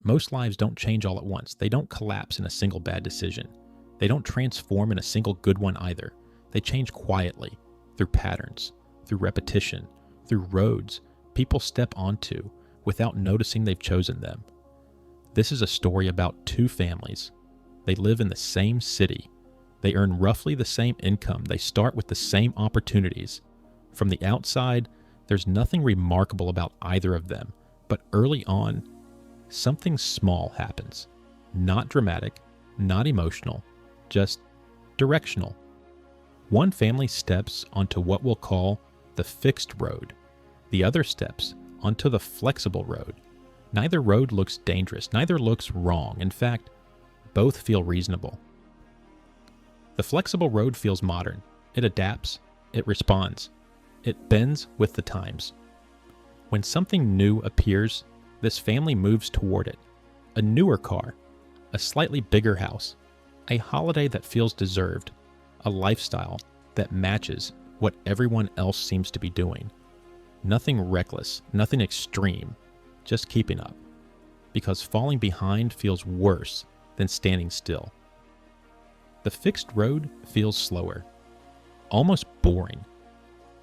Most lives don't change all at once. They don't collapse in a single bad decision. They don't transform in a single good one either. They change quietly, through patterns, through repetition, through roads people step onto without noticing they've chosen them. This is a story about two families. They live in the same city. They earn roughly the same income. They start with the same opportunities. From the outside, there's nothing remarkable about either of them, but early on, something small happens. Not dramatic, not emotional, just directional. One family steps onto what we'll call the fixed road. The other steps onto the flexible road. Neither road looks dangerous, neither looks wrong. In fact, both feel reasonable. The flexible road feels modern. It adapts, it responds, it bends with the times. When something new appears, this family moves toward it. A newer car, a slightly bigger house, a holiday that feels deserved, a lifestyle that matches what everyone else seems to be doing. Nothing reckless, nothing extreme, just keeping up. Because falling behind feels worse than standing still. The fixed road feels slower, almost boring.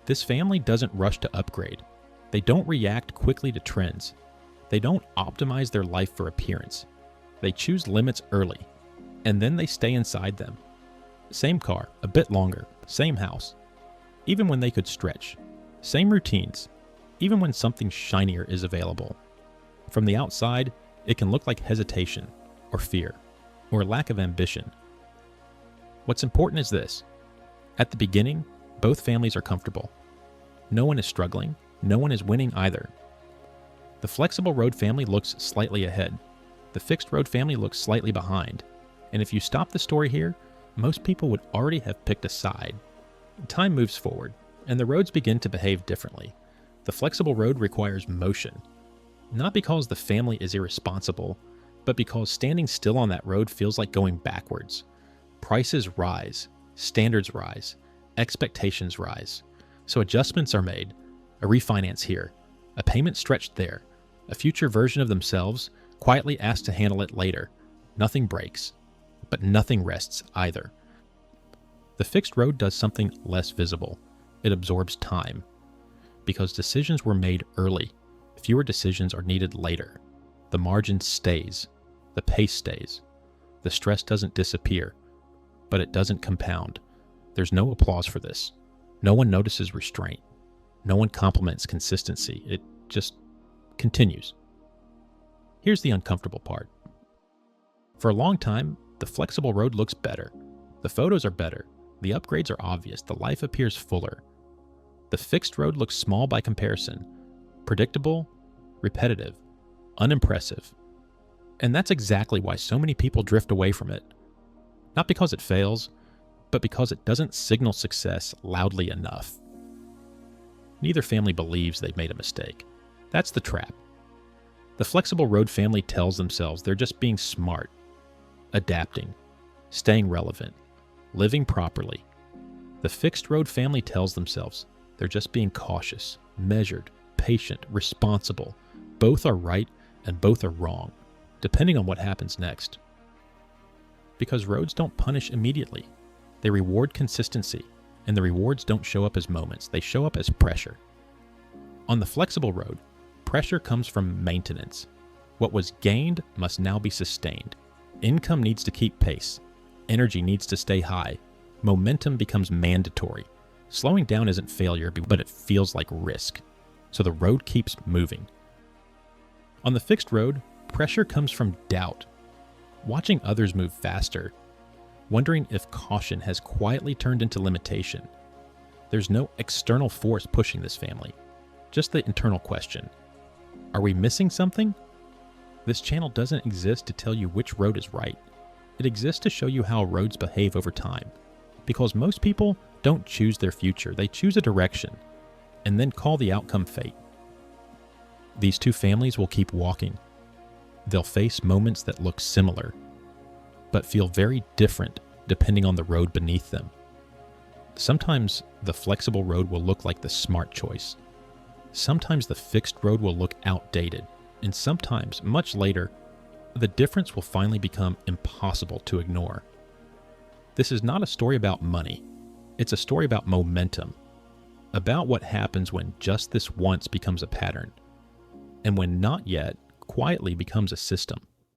This family doesn't rush to upgrade. They don't react quickly to trends. They don't optimize their life for appearance. They choose limits early, and then they stay inside them. Same car, a bit longer, same house, even when they could stretch. Same routines, even when something shinier is available. From the outside, it can look like hesitation, or fear, or lack of ambition. What's important is this. At the beginning, both families are comfortable. No one is struggling. No one is winning either. The flexible road family looks slightly ahead. The fixed road family looks slightly behind. And if you stop the story here, most people would already have picked a side. Time moves forward, and the roads begin to behave differently. The flexible road requires motion. Not because the family is irresponsible, but because standing still on that road feels like going backwards. Prices rise, standards rise, expectations rise. So adjustments are made, a refinance here, a payment stretched there, a future version of themselves quietly asked to handle it later. Nothing breaks, but nothing rests either. The fixed road does something less visible. It absorbs time. Because decisions were made early, fewer decisions are needed later. The margin stays. The pace stays. The stress doesn't disappear, but it doesn't compound. There's no applause for this. No one notices restraint. No one compliments consistency. It just continues. Here's the uncomfortable part. For a long time, the flexible road looks better. The photos are better. The upgrades are obvious. The life appears fuller. The fixed road looks small by comparison. Predictable, repetitive, unimpressive. And that's exactly why so many people drift away from it. Not because it fails, but because it doesn't signal success loudly enough. Neither family believes they've made a mistake. That's the trap. The flexible road family tells themselves they're just being smart, adapting, staying relevant, living properly. The fixed road family tells themselves they're just being cautious, measured, patient, responsible. Both are right and both are wrong, depending on what happens next. Because roads don't punish immediately. They reward consistency, and the rewards don't show up as moments. They show up as pressure. On the flexible road, pressure comes from maintenance. What was gained must now be sustained. Income needs to keep pace. Energy needs to stay high. Momentum becomes mandatory. Slowing down isn't failure, but it feels like risk. So the road keeps moving. On the fixed road, pressure comes from doubt. Watching others move faster. Wondering if caution has quietly turned into limitation. There's no external force pushing this family. Just the internal question. Are we missing something? This channel doesn't exist to tell you which road is right. It exists to show you how roads behave over time. Because most people don't choose their future, they choose a direction, and then call the outcome fate. These two families will keep walking. They'll face moments that look similar, but feel very different depending on the road beneath them. Sometimes the flexible road will look like the smart choice. Sometimes the fixed road will look outdated, and sometimes, much later, the difference will finally become impossible to ignore. This is not a story about money. It's a story about momentum, about what happens when just this once becomes a pattern, and when not yet quietly becomes a system.